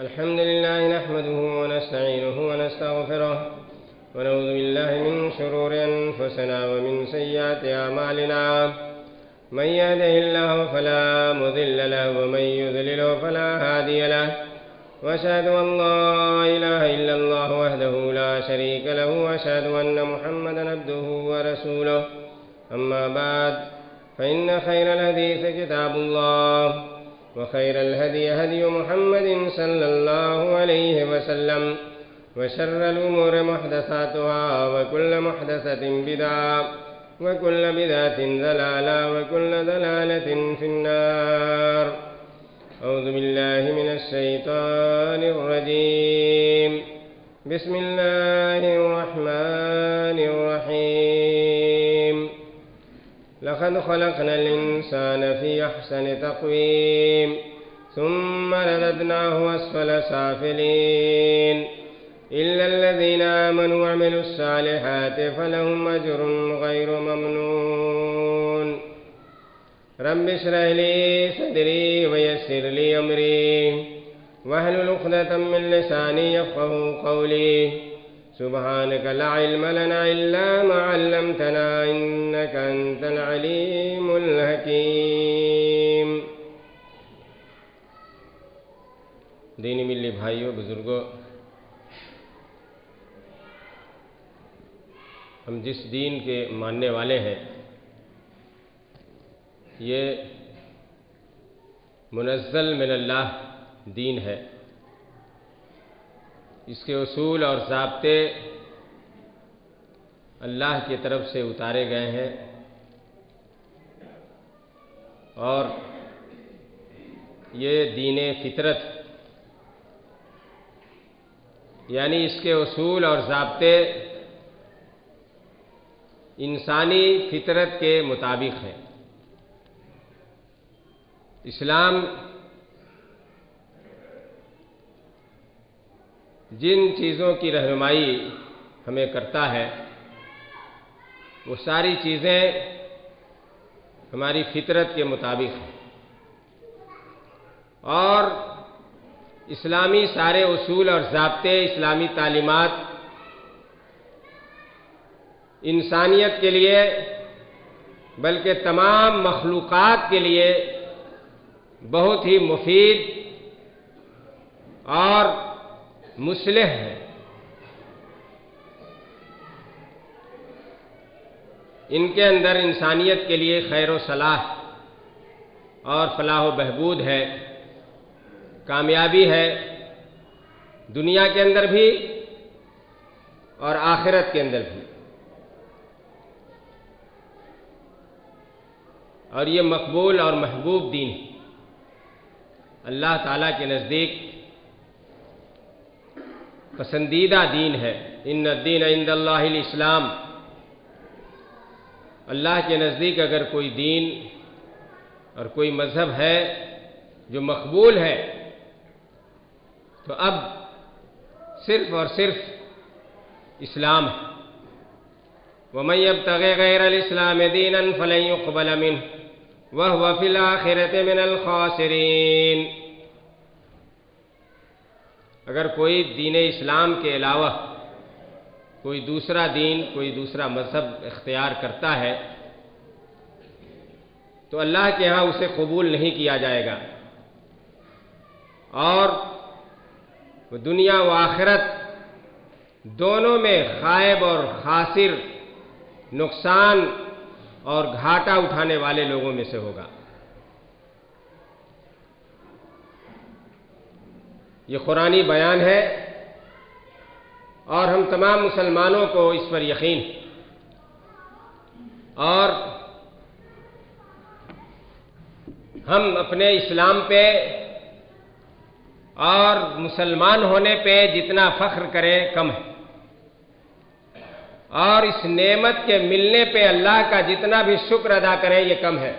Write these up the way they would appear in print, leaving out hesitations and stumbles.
الحمد لله نحمده ونستعينه ونستغفره ونعوذ بالله من شرور أنفسنا ومن سيئات أعمالنا من يهده الله فلا مضل له ومن يضلله فلا هادي له وأشهد أن لا إله إلا الله وحده لا شريك له وأشهد أن محمدا عبده ورسوله أما بعد فإن خير الحديث كتاب الله وخير الهدي هدي محمد صلى الله عليه وسلم وشر الأمور محدثاتها وكل محدثة بدعة وكل بدعة ضلالة وكل ضلالة في النار. أعوذ بالله من الشيطان الرجيم. بسم الله الرحمن الرحيم. لقد خلقنا الإنسان في أحسن تقويم ثم رددناه أسفل سافلين إلا الذين آمنوا وعملوا الصالحات فلهم أجر غير ممنون. رب اشرح لي صدري ويسر لي أمري واحلل عقدة من لساني يفقهوا قولي. سبحانك لا علم لنا إلا ما علمتنا إنك أنت العليم الحكيم. دینی ملی بھائیوں بزرگوں، ہم جس دین کے ماننے والے ہیں یہ منزل من اللہ دین ہے. اس کے اصول اور ضابطے اللہ کی طرف سے اتارے گئے ہیں اور یہ دین فطرت یعنی اس کے اصول اور ضابطے انسانی فطرت کے مطابق ہیں. اسلام جن چیزوں کی رہنمائی ہمیں کرتا ہے وہ ساری چیزیں ہماری فطرت کے مطابق ہیں اور اسلامی سارے اصول اور ضابطے، اسلامی تعلیمات انسانیت کے لیے بلکہ تمام مخلوقات کے لیے بہت ہی مفید اور مصلح ہے. ان کے اندر انسانیت کے لیے خیر و صلاح اور فلاح و بہبود ہے، کامیابی ہے، دنیا کے اندر بھی اور آخرت کے اندر بھی. اور یہ مقبول اور محبوب دین ہے. اللہ تعالیٰ کے نزدیک پسندیدہ دین ہے. ان الدین عند اللہ الاسلام. اللہ کے نزدیک اگر کوئی دین اور کوئی مذہب ہے جو مقبول ہے تو اب صرف اور صرف اسلام ہے. وَمَن يَبْتَغِ غَيْرَ الْإِسْلَامِ دِينًا فَلَن يُقْبَلَ مِنْهُ وَهُوَ فِي الْآخِرَةِ مِنَ الْخَاسِرِينَ. اگر کوئی دین اسلام کے علاوہ کوئی دوسرا دین، کوئی دوسرا مذہب اختیار کرتا ہے تو اللہ کے ہاں اسے قبول نہیں کیا جائے گا اور وہ دنیا و آخرت دونوں میں خائب اور خاسر، نقصان اور گھاٹا اٹھانے والے لوگوں میں سے ہوگا. یہ قرآنی بیان ہے اور ہم تمام مسلمانوں کو اس پر یقین ہے اور ہم اپنے اسلام پہ اور مسلمان ہونے پہ جتنا فخر کریں کم ہے اور اس نعمت کے ملنے پہ اللہ کا جتنا بھی شکر ادا کریں یہ کم ہے.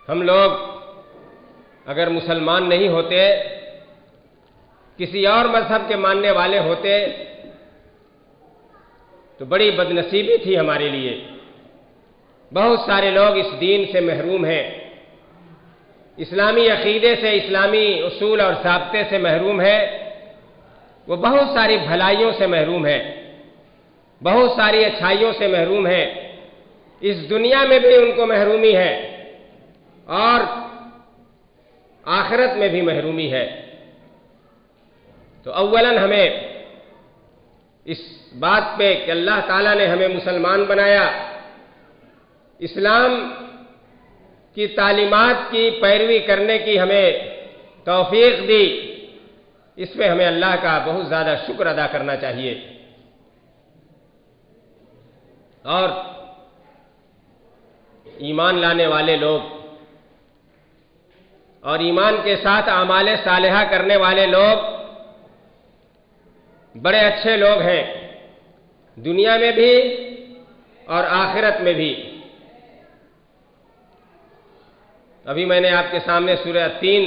ہم لوگ اگر مسلمان نہیں ہوتے، کسی اور مذہب کے ماننے والے ہوتے تو بڑی بدنصیبی تھی ہمارے لیے. بہت سارے لوگ اس دین سے محروم ہیں، اسلامی عقیدے سے، اسلامی اصول اور ضابطے سے محروم ہے، وہ بہت ساری بھلائیوں سے محروم ہے، بہت ساری اچھائیوں سے محروم ہے، اس دنیا میں بھی ان کو محرومی ہے اور آخرت میں بھی محرومی ہے۔ تو اولاً ہمیں اس بات پہ کہ اللہ تعالیٰ نے ہمیں مسلمان بنایا، اسلام کی تعلیمات کی پیروی کرنے کی ہمیں توفیق دی، اس پہ ہمیں اللہ کا بہت زیادہ شکر ادا کرنا چاہیے۔ اور ایمان لانے والے لوگ اور ایمان کے ساتھ اعمال صالحہ کرنے والے لوگ بڑے اچھے لوگ ہیں، دنیا میں بھی اور آخرت میں بھی۔ ابھی میں نے آپ کے سامنے سورہ 3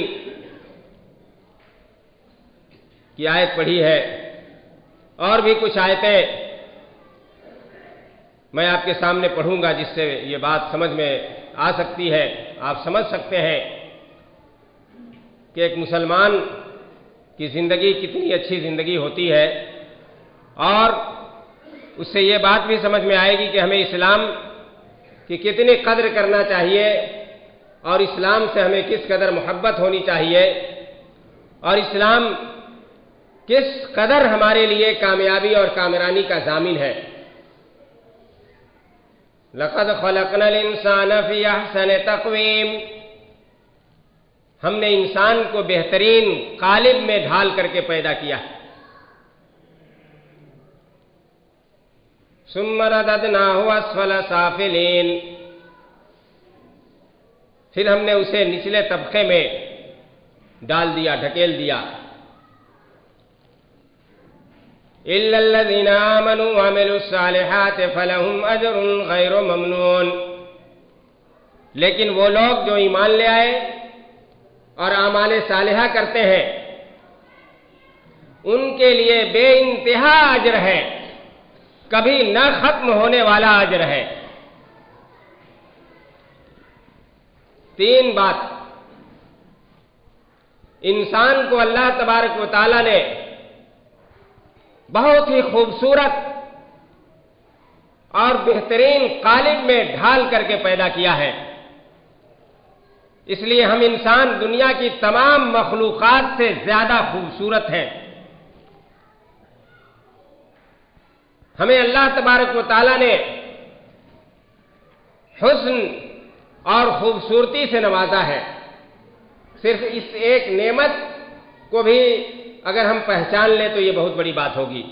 کی آیت پڑھی ہے، اور بھی کچھ آیتیں میں آپ کے سامنے پڑھوں گا جس سے یہ بات سمجھ میں آ سکتی ہے، آپ سمجھ سکتے ہیں کہ ایک مسلمان کی زندگی کتنی اچھی زندگی ہوتی ہے، اور اس سے یہ بات بھی سمجھ میں آئے گی کہ ہمیں اسلام کی کتنی قدر کرنا چاہیے، اور اسلام سے ہمیں کس قدر محبت ہونی چاہیے، اور اسلام کس قدر ہمارے لیے کامیابی اور کامرانی کا ضامن ہے۔ لَقَدْ خَلَقْنَا الْإِنسَانَ فِي أَحْسَنِ تَقْوِيمٍ، ہم نے انسان کو بہترین قالب میں ڈھال کر کے پیدا کیا۔ ثُمَّ رَدَدْنَاهُ أَسْفَلَ سَافِلِينَ، پھر ہم نے اسے نچلے طبقے میں ڈال دیا، ڈھکیل دیا۔ إِلَّا الَّذِينَ آمَنُوا وَعَمِلُوا الصَّالِحَاتِ فَلَهُمْ أَجْرٌ غَيْرُ مَمْنُونٍ، لیکن وہ لوگ جو ایمان لے آئے اور اعمال صالحہ کرتے ہیں، ان کے لیے بے انتہا اجر ہے، کبھی نہ ختم ہونے والا اجر ہے۔ 3 بات انسان کو اللہ تبارک و تعالیٰ نے بہت ہی خوبصورت اور بہترین قالب میں ڈھال کر کے پیدا کیا ہے، اس لیے ہم انسان دنیا کی تمام مخلوقات سے زیادہ خوبصورت ہیں۔ ہمیں اللہ تبارک و تعالیٰ نے حسن اور خوبصورتی سے نوازا ہے۔ صرف اس ایک نعمت کو بھی اگر ہم پہچان لیں تو یہ بہت بڑی بات ہوگی۔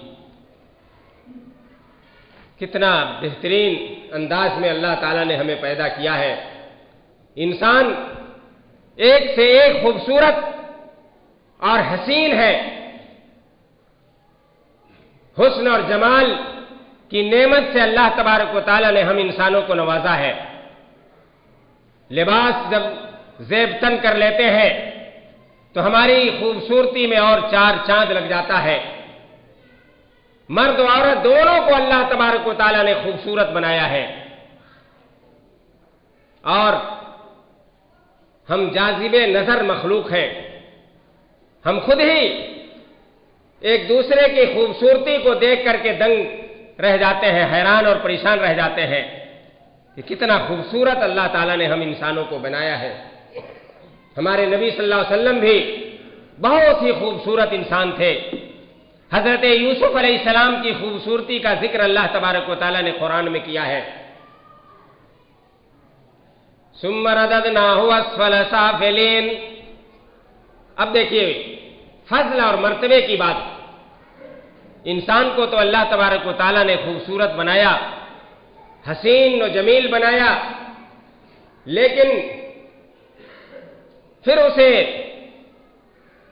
کتنا بہترین انداز میں اللہ تعالیٰ نے ہمیں پیدا کیا ہے۔ انسان ایک سے ایک خوبصورت اور حسین ہے، حسن اور جمال کی نعمت سے اللہ تبارک و تعالیٰ نے ہم انسانوں کو نوازا ہے۔ لباس جب زیب تن کر لیتے ہیں تو ہماری خوبصورتی میں اور 4 چاند لگ جاتا ہے۔ مرد و عورت دونوں کو اللہ تبارک و تعالیٰ نے خوبصورت بنایا ہے، اور ہم جاذب نظر مخلوق ہیں، ہم خود ہی ایک دوسرے کی خوبصورتی کو دیکھ کر کے دنگ رہ جاتے ہیں، حیران اور پریشان رہ جاتے ہیں کہ کتنا خوبصورت اللہ تعالیٰ نے ہم انسانوں کو بنایا ہے۔ ہمارے نبی صلی اللہ علیہ وسلم بھی بہت ہی خوبصورت انسان تھے۔ حضرت یوسف علیہ السلام کی خوبصورتی کا ذکر اللہ تبارک و تعالیٰ نے قرآن میں کیا ہے۔ ثُمَّ رَدَدْنَاهُ أَسْفَلَ سَافِلِينَ، اب دیکھیے فضل اور مرتبے کی بات۔ انسان کو تو اللہ تبارک و تعالیٰ نے خوبصورت بنایا، حسین و جمیل بنایا، لیکن پھر اسے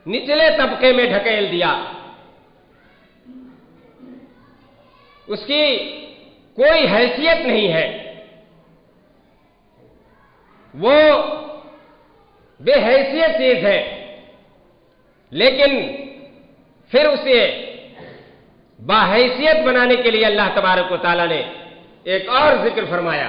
نچلے طبقے میں ڈھکیل دیا۔ اس کی کوئی حیثیت نہیں ہے، وہ بے حیثیت چیز ہے، لیکن پھر اسے باحیثیت بنانے کے لیے اللہ تبارک و تعالیٰ نے ایک اور ذکر فرمایا۔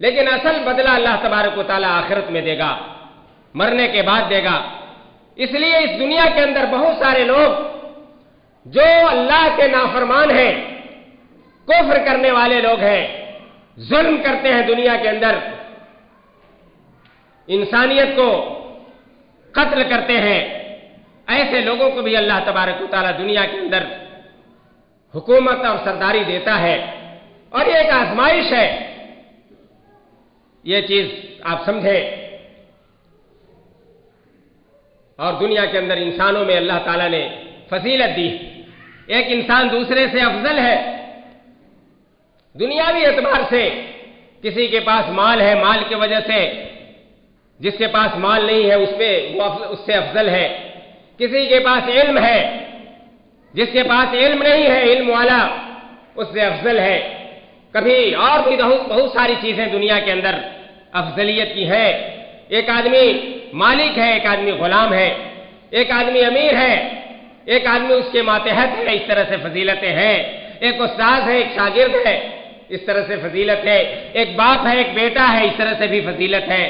لیکن اصل بدلہ اللہ تبارک و تعالیٰ آخرت میں دے گا، مرنے کے بعد دے گا۔ اس لیے اس دنیا کے اندر بہت سارے لوگ جو اللہ کے نافرمان ہیں، کفر کرنے والے لوگ ہیں، ظلم کرتے ہیں دنیا کے اندر، انسانیت کو قتل کرتے ہیں، ایسے لوگوں کو بھی اللہ تبارک و تعالیٰ دنیا کے اندر حکومت اور سرداری دیتا ہے، اور یہ ایک آزمائش ہے، یہ چیز آپ سمجھیں۔ اور دنیا کے اندر انسانوں میں اللہ تعالیٰ نے فضیلت دی، ایک انسان دوسرے سے افضل ہے دنیاوی اعتبار سے۔ کسی کے پاس مال ہے، مال کی وجہ سے جس کے پاس مال نہیں ہے اس سے افضل ہے۔ کسی کے پاس علم ہے، جس کے پاس علم نہیں ہے، علم والا، اس سے افضل ہے۔ کبھی اور بھی بہت ساری چیزیں دنیا کے اندر افضلیت کی ہیں۔ ایک آدمی مالک ہے، ایک آدمی غلام ہے، ایک آدمی امیر ہے، ایک آدمی اس کے ماتحت ہے، اس طرح سے فضیلتیں ہیں۔ ایک استاد ہے، ایک شاگرد ہے، اس طرح سے فضیلت ہے۔ ایک باپ ہے، ایک بیٹا ہے، اس طرح سے بھی فضیلت ہے۔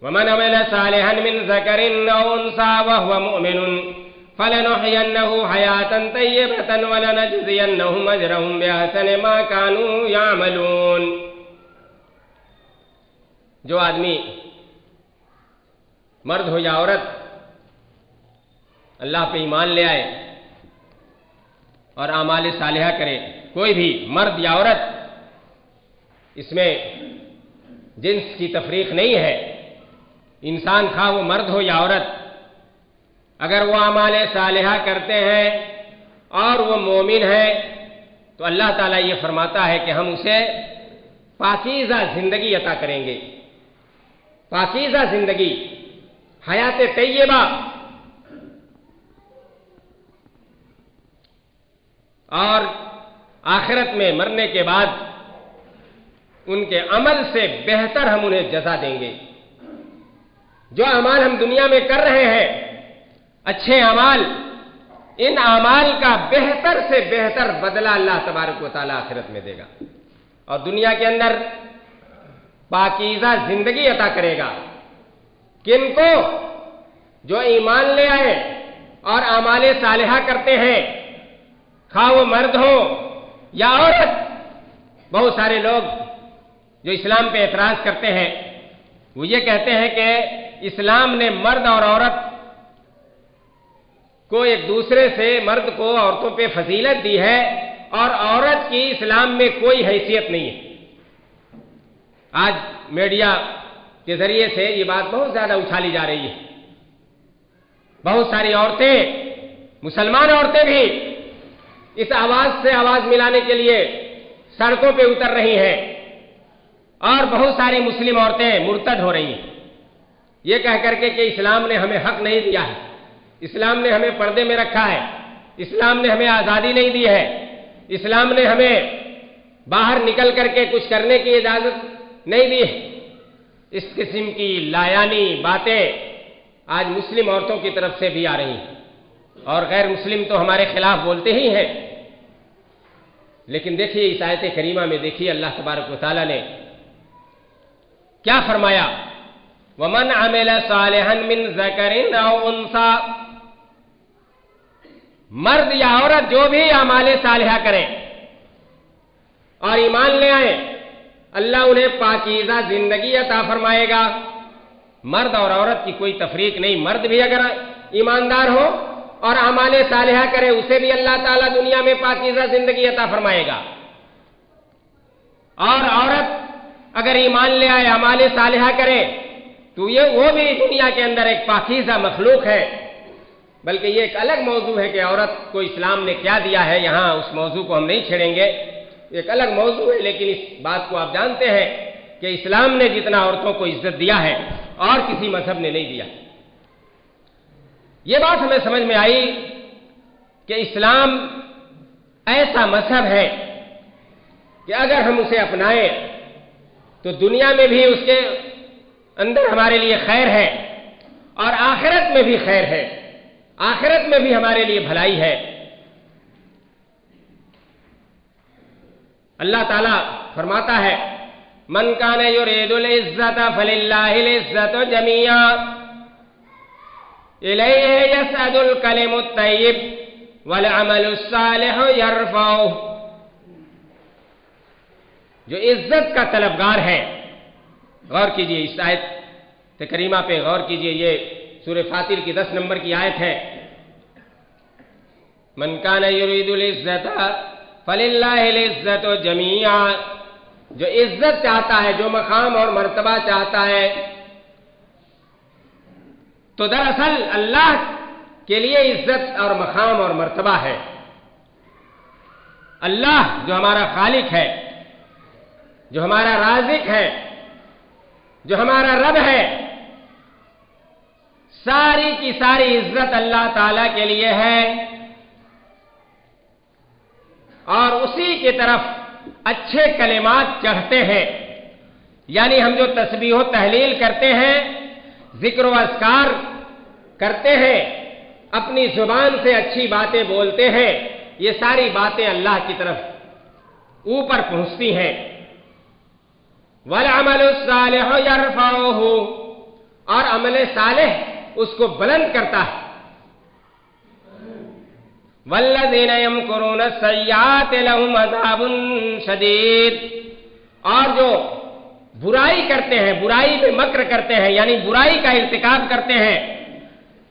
وَمَنْ عَمِلَ صَالِحًا مِنْ ذَكَرٍ أَوْ أُنْثَىٰ وَهُوَ مُؤْمِنٌ فَلَنُحْيِيَنَّهُ حَيَاةً طَيِّبَةً وَلَنَجْزِيَنَّهُمْ أَجْرَهُمْ بِأَحْسَنِ مَا كَانُوا يَعْمَلُونَ۔ جو آدمی مرد ہو یا عورت اللہ پہ ایمان لے آئے اور اعمال صالحہ کرے، کوئی بھی مرد یا عورت، اس میں جنس کی تفریق نہیں ہے، انسان خواہ وہ مرد ہو یا عورت، اگر وہ اعمال صالحہ کرتے ہیں اور وہ مومن ہے تو اللہ تعالیٰ یہ فرماتا ہے کہ ہم اسے پاکیزہ زندگی عطا کریں گے، پاکیزہ زندگی، حیات طیبہ، اور آخرت میں مرنے کے بعد ان کے عمل سے بہتر ہم انہیں جزا دیں گے۔ جو اعمال ہم دنیا میں کر رہے ہیں، اچھے اعمال، ان اعمال کا بہتر سے بہتر بدلہ اللہ تبارک و تعالیٰ آخرت میں دے گا، اور دنیا کے اندر پاکیزہ زندگی عطا کرے گا۔ کن کو؟ جو ایمان لے آئے اور اعمال صالحہ کرتے ہیں، خواہ وہ مرد ہو یا عورت۔ بہت سارے لوگ جو اسلام پہ اعتراض کرتے ہیں، وہ یہ کہتے ہیں کہ اسلام نے مرد اور عورت کو ایک دوسرے سے، مرد کو عورتوں پہ فضیلت دی ہے اور عورت کی اسلام میں کوئی حیثیت نہیں ہے۔ آج میڈیا کے ذریعے سے یہ بات بہت زیادہ اچھالی جا رہی ہے۔ بہت ساری عورتیں، مسلمان عورتیں بھی اس آواز سے آواز ملانے کے لیے سڑکوں پہ اتر رہی ہیں، اور بہت ساری مسلم عورتیں مرتد ہو رہی ہیں، یہ کہہ کر کے کہ اسلام نے ہمیں حق نہیں دیا ہے، اسلام نے ہمیں پردے میں رکھا ہے، اسلام نے ہمیں آزادی نہیں دی ہے، اسلام نے ہمیں باہر نکل کر کے کچھ کرنے کی اجازت نہیں دی ہے۔ اس قسم کی لایانی باتیں آج مسلم عورتوں کی طرف سے بھی آ رہی ہیں، اور غیر مسلم تو ہمارے خلاف بولتے ہی ہیں۔ لیکن دیکھیے اس آیت کریمہ میں، دیکھیے اللہ تبارک و تعالیٰ نے کیا فرمایا، وَمَنْ عَمِلَ صَالِحًا مِنْ ذَكَرٍ أَوْ أُنْثَىٰ، مرد یا عورت جو بھی اعمال صالحہ کریں اور ایمان لے آئیں، اللہ انہیں پاکیزہ زندگی عطا فرمائے گا۔ مرد اور عورت کی کوئی تفریق نہیں، مرد بھی اگر ایماندار ہو اور اعمال صالحہ کرے، اسے بھی اللہ تعالیٰ دنیا میں پاکیزہ زندگی عطا فرمائے گا، اور عورت اگر ایمان لے آئے، اعمال صالحہ کرے، تو وہ بھی دنیا کے اندر ایک پاکیزہ مخلوق ہے۔ بلکہ یہ ایک الگ موضوع ہے کہ عورت کو اسلام نے کیا دیا ہے، یہاں اس موضوع کو ہم نہیں چھیڑیں گے، ایک الگ موضوع ہے۔ لیکن اس بات کو آپ جانتے ہیں کہ اسلام نے جتنا عورتوں کو عزت دیا ہے اور کسی مذہب نے نہیں دیا۔ یہ بات ہمیں سمجھ میں آئی کہ اسلام ایسا مذہب ہے کہ اگر ہم اسے اپنائیں تو دنیا میں بھی اس کے اندر ہمارے لیے خیر ہے، اور آخرت میں بھی خیر ہے، آخرت میں بھی ہمارے لیے بھلائی ہے۔ اللہ تعالیٰ فرماتا ہے من کان یرید العزت فللہ العزت جمیعا الیہ یصعد الکلم الطیب والعمل الصالح یرفعہ. جو عزت کا طلبگار ہے، غور کیجئے اس آیت کریمہ پہ غور کیجئے، یہ سورہ فاطر کی 10 نمبر کی آیت ہے. من کان یرید العزت فللہ العزت جمیعا. جو عزت چاہتا ہے، جو مقام اور مرتبہ چاہتا ہے، تو دراصل اللہ کے لیے عزت اور مقام اور مرتبہ ہے. اللہ جو ہمارا خالق ہے، جو ہمارا رازق ہے، جو ہمارا رب ہے، ساری کی ساری عزت اللہ تعالی کے لیے ہے، اور اسی کی طرف اچھے کلمات چڑھتے ہیں. یعنی ہم جو تسبیح و تحلیل کرتے ہیں، ذکر و اذکار کرتے ہیں، اپنی زبان سے اچھی باتیں بولتے ہیں، یہ ساری باتیں اللہ کی طرف اوپر پہنچتی ہیں. وَالْعَمَلُ الصَّالِحُ يَرْفَعُهُ. اور عمل صالح اس کو بلند کرتا ہے. وَالَّذِينَ يَمْكُرُونَ السَّيِّئَاتِ لَهُمْ عَذَابٌ شَدِيدٌ. اور جو برائی کرتے ہیں، برائی میں مکر کرتے ہیں، یعنی برائی کا ارتکاب کرتے ہیں،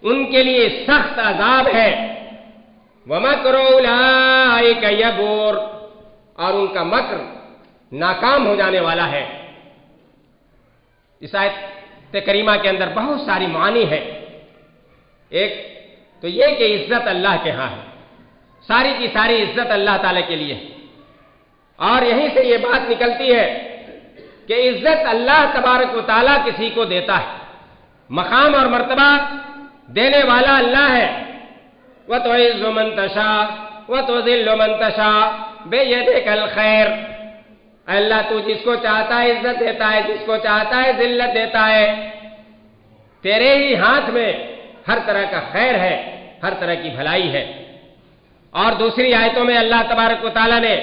ان کے لیے سخت عذاب ہے. وَمَكْرُ أُولَٰئِكَ يَبُورُ. اور ان کا مکر ناکام ہو جانے والا ہے. اس آیت کریمہ کے اندر بہت ساری معانی ہے. ایک تو یہ کہ عزت اللہ کے ہاں ہے، ساری کی ساری عزت اللہ تعالی کے لیے. اور یہیں سے یہ بات نکلتی ہے کہ عزت اللہ تبارک و تعالیٰ کسی کو دیتا ہے، مقام اور مرتبہ دینے والا اللہ ہے. وَتُعِزُّ مَن تَشَاءُ وَتُذِلُّ مَن تَشَاءُ بِيَدِكَ الْخَيْرُ. اللہ تو جس کو چاہتا ہے عزت دیتا ہے، جس کو چاہتا ہے ذلت دیتا ہے. تیرے ہی ہاتھ میں ہر طرح کا خیر ہے، ہر طرح کی بھلائی ہے. اور دوسری آیتوں میں اللہ تبارک و تعالیٰ نے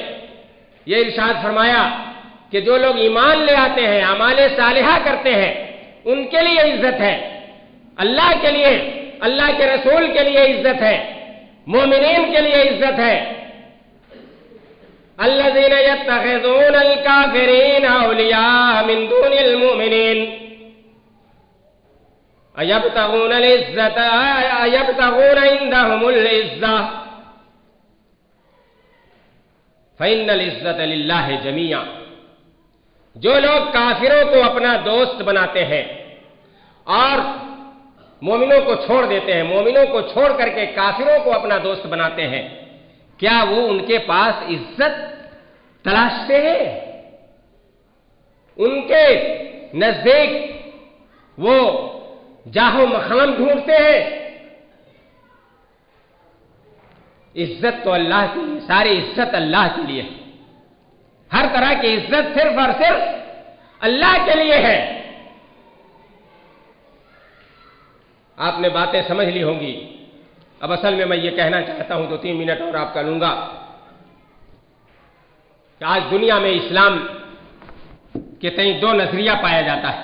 یہ ارشاد فرمایا کہ جو لوگ ایمان لے آتے ہیں، اعمال صالحہ کرتے ہیں، ان کے لیے عزت ہے. اللہ کے لیے، اللہ کے رسول کے لیے عزت ہے، مومنین کے لیے عزت ہے. الذین یتخذون الکافرین اولیاء من دون المؤمنین ایبتغون العزت ایبتغون عندهم العزہ فإن العزت للہ جمیعا. جو لوگ کافروں کو اپنا دوست بناتے ہیں اور مومنوں کو چھوڑ دیتے ہیں، مومنوں کو چھوڑ کر کے کافروں کو اپنا دوست بناتے ہیں، کیا وہ ان کے پاس عزت تلاشتے ہیں؟ ان کے نزدیک وہ جاہ و مقام ڈھونڈتے ہیں؟ عزت تو اللہ کے لیے، ساری عزت اللہ کے لیے. ہر طرح کی عزت صرف اور صرف اللہ کے لیے ہے. آپ نے باتیں سمجھ لی ہوں گی. اب اصل میں یہ کہنا چاہتا ہوں تو 3 منٹ اور آپ کا لوں گا کہ آج دنیا میں اسلام کے تئیں 2 نظریہ پایا جاتا ہے.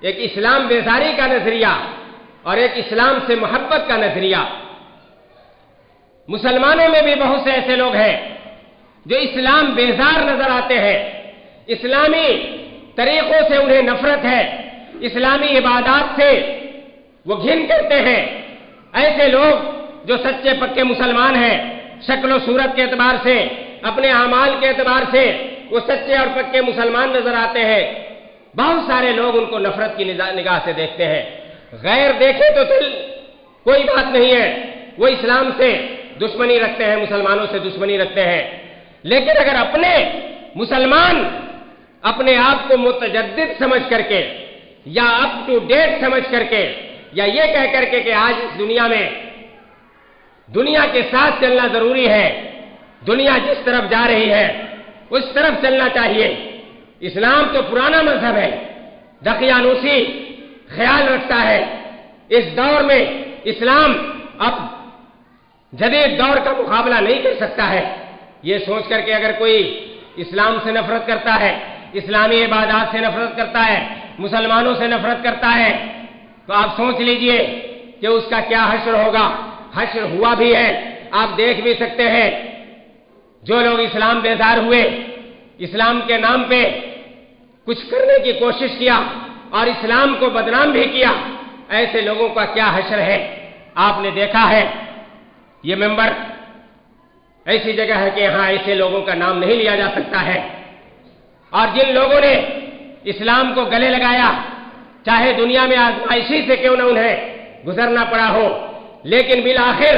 ایک اسلام بیزاری کا نظریہ اور ایک اسلام سے محبت کا نظریہ. مسلمانوں میں بھی بہت سے ایسے لوگ ہیں جو اسلام بیزار نظر آتے ہیں، اسلامی طریقوں سے انہیں نفرت ہے، اسلامی عبادات سے وہ گھن کرتے ہیں. ایسے لوگ جو سچے پکے مسلمان ہیں، شکل و صورت کے اعتبار سے، اپنے اعمال کے اعتبار سے وہ سچے اور پکے مسلمان نظر آتے ہیں. بہت سارے لوگ ان کو نفرت کی نگاہ سے دیکھتے ہیں. غیر دیکھے تو دل کوئی بات نہیں ہے، وہ اسلام سے دشمنی رکھتے ہیں، مسلمانوں سے دشمنی رکھتے ہیں. لیکن اگر اپنے مسلمان اپنے آپ کو متجدد سمجھ کر کے یا اپ ٹو ڈیٹ سمجھ کر کے یا یہ کہہ کر کے کہ آج اس دنیا میں دنیا کے ساتھ چلنا ضروری ہے، دنیا جس طرف جا رہی ہے اس طرف چلنا چاہیے، اسلام تو پرانا مذہب ہے، دقیانوسی خیال رکھتا ہے، اس دور میں اسلام اب جدید دور کا مقابلہ نہیں کر سکتا ہے، یہ سوچ کر کے اگر کوئی اسلام سے نفرت کرتا ہے، اسلامی عبادات سے نفرت کرتا ہے، مسلمانوں سے نفرت کرتا ہے، تو آپ سوچ لیجئے کہ اس کا کیا حشر ہوگا۔ حشر ہوا بھی ہے، آپ دیکھ بھی سکتے ہیں۔ جو لوگ اسلام بیزار ہوئے، اسلام کے نام پہ کچھ کرنے کی کوشش کیا اور اسلام کو بدنام بھی کیا، ایسے لوگوں کا کیا حشر ہے۔ آپ نے دیکھا ہے یہ ممبر ایسی جگہ ہے کہ یہاں ایسے لوگوں کا نام نہیں لیا جا سکتا ہے، اور جن لوگوں نے اسلام کو گلے لگایا، چاہے دنیا میں آزمائشی سے کیوں نہ انہیں گزرنا پڑا ہو، لیکن بالآخر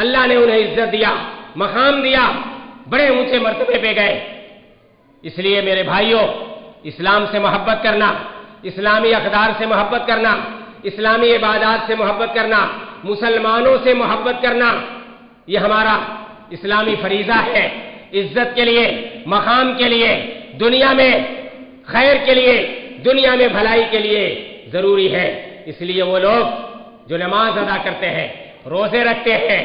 اللہ نے انہیں عزت دیا، مقام دیا، بڑے اونچے مرتبے پہ گئے۔ اس لیے میرے بھائیوں، اسلام سے محبت کرنا، اسلامی اقدار سے محبت کرنا، اسلامی عبادات سے محبت کرنا، مسلمانوں سے محبت کرنا، یہ ہمارا اسلامی فریضہ ہے۔ عزت کے لیے، مقام کے لیے، دنیا میں خیر کے لیے، دنیا میں بھلائی کے لیے ضروری ہے۔ اس لیے وہ لوگ جو نماز ادا کرتے ہیں، روزے رکھتے ہیں،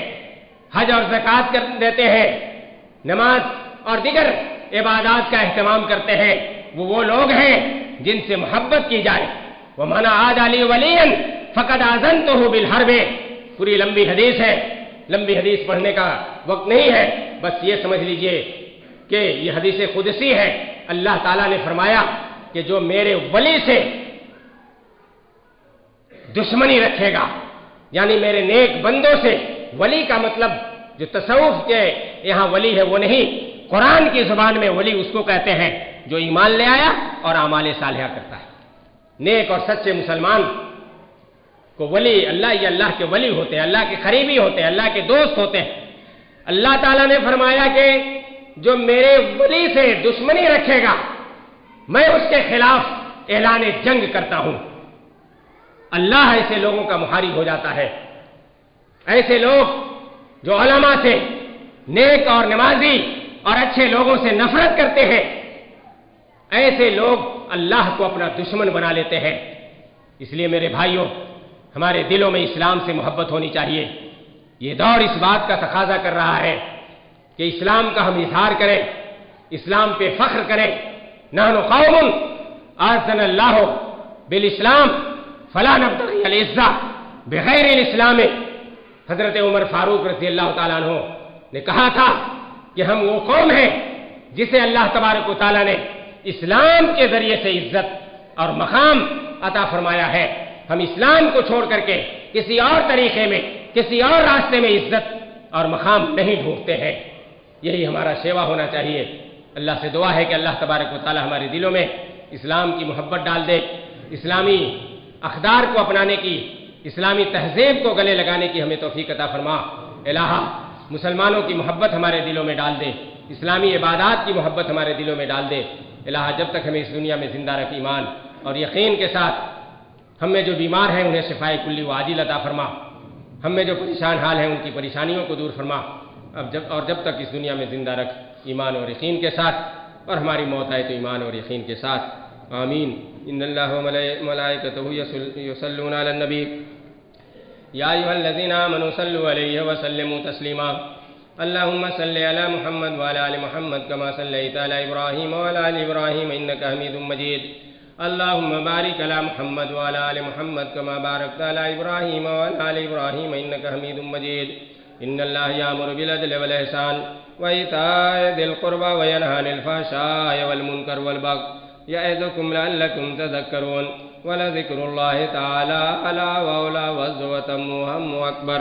حج اور زکوٰۃ دیتے ہیں، نماز اور دیگر عبادات کا اہتمام کرتے ہیں، وہ لوگ ہیں جن سے محبت کی جائے۔ وَمَنْ عَادَ لِي وَلِيًّا فَقَدْ آذَنْتُهُ بِالْحَرْبِ۔ پوری لمبی حدیث ہے، لمبی حدیث پڑھنے کا وقت نہیں ہے، بس یہ سمجھ لیجئے کہ یہ حدیث قدسی ہے۔ اللہ تعالیٰ نے فرمایا کہ جو میرے ولی سے دشمنی رکھے گا، یعنی میرے نیک بندوں سے، ولی کا مطلب جو تصوف کے یہاں ولی ہے وہ نہیں، قرآن کی زبان میں ولی اس کو کہتے ہیں جو ایمان لے آیا اور اعمال صالحہ کرتا ہے۔ نیک اور سچے مسلمان کو ولی اللہ یا اللہ کے ولی ہوتے ہیں، اللہ کے قریبی ہوتے ہیں، اللہ کے دوست ہوتے ہیں۔ اللہ تعالیٰ نے فرمایا کہ جو میرے ولی سے دشمنی رکھے گا، میں اس کے خلاف اعلان جنگ کرتا ہوں۔ اللہ ایسے لوگوں کا محارب ہو جاتا ہے۔ ایسے لوگ جو علماء سے، نیک اور نمازی اور اچھے لوگوں سے نفرت کرتے ہیں، ایسے لوگ اللہ کو اپنا دشمن بنا لیتے ہیں۔ اس لیے میرے بھائیوں، ہمارے دلوں میں اسلام سے محبت ہونی چاہیے۔ یہ دور اس بات کا تقاضا کر رہا ہے کہ اسلام کا ہم اظہار کریں، اسلام پہ فخر کریں۔ نحن قوم اعزنا اللہ بالاسلام فلا نبتغی العزہ بغیر الاسلام۔ حضرت عمر فاروق رضی اللہ تعالیٰ عنہ نے کہا تھا کہ ہم وہ قوم ہیں جسے اللہ تبارک و تعالیٰ نے اسلام کے ذریعے سے عزت اور مقام عطا فرمایا ہے۔ ہم اسلام کو چھوڑ کر کے کسی اور طریقے میں، کسی اور راستے میں عزت اور مقام نہیں ڈھونڈتے ہیں۔ یہی ہمارا شیوا ہونا چاہیے۔ اللہ سے دعا ہے کہ اللہ تبارک و تعالی ہمارے دلوں میں اسلام کی محبت ڈال دے، اسلامی اقدار کو اپنانے کی، اسلامی تہذیب کو گلے لگانے کی ہمیں توفیق عطا فرما۔ الہ مسلمانوں کی محبت ہمارے دلوں میں ڈال دے، اسلامی عبادات کی محبت ہمارے دلوں میں ڈال دے۔ الہ جب تک ہمیں اس دنیا میں زندہ رکھ، ایمان اور یقین کے ساتھ ہم میں جو بیمار ہیں انہیں شفائے کلی و عاجل عطا فرما، ہم میں جو پریشان حال ہیں ان کی پریشانیوں کو دور فرما۔ جب تک اس دنیا میں زندہ رکھ، ایمان اور یقین کے ساتھ، اور ہماری موت آئے تو ایمان اور یقین کے ساتھ۔ آمین۔ ان اللہ و ملائکتہ یصلون علی النبی یا ایھا الذین آمنوا صلوا علیہ وسلموا تسلیما۔ اللهم صل على محمد وعلى آل محمد كما صليت على إبراهيم وعلى آل إبراهيم إنك حميد مجيد۔ اللهم بارك على محمد وعلى آل محمد كما باركت على إبراهيم وعلى آل إبراهيم إنك حميد مجيد۔ إن الله يأمر بالعدل والإحسان وإيتاء ذي القربى وينهى عن الفحشاء والمنكر والبغي يعظكم لعلكم تذكرون۔ ولذكر الله تعالى أعلى وأولى وعز وتم وأهم وأكبر۔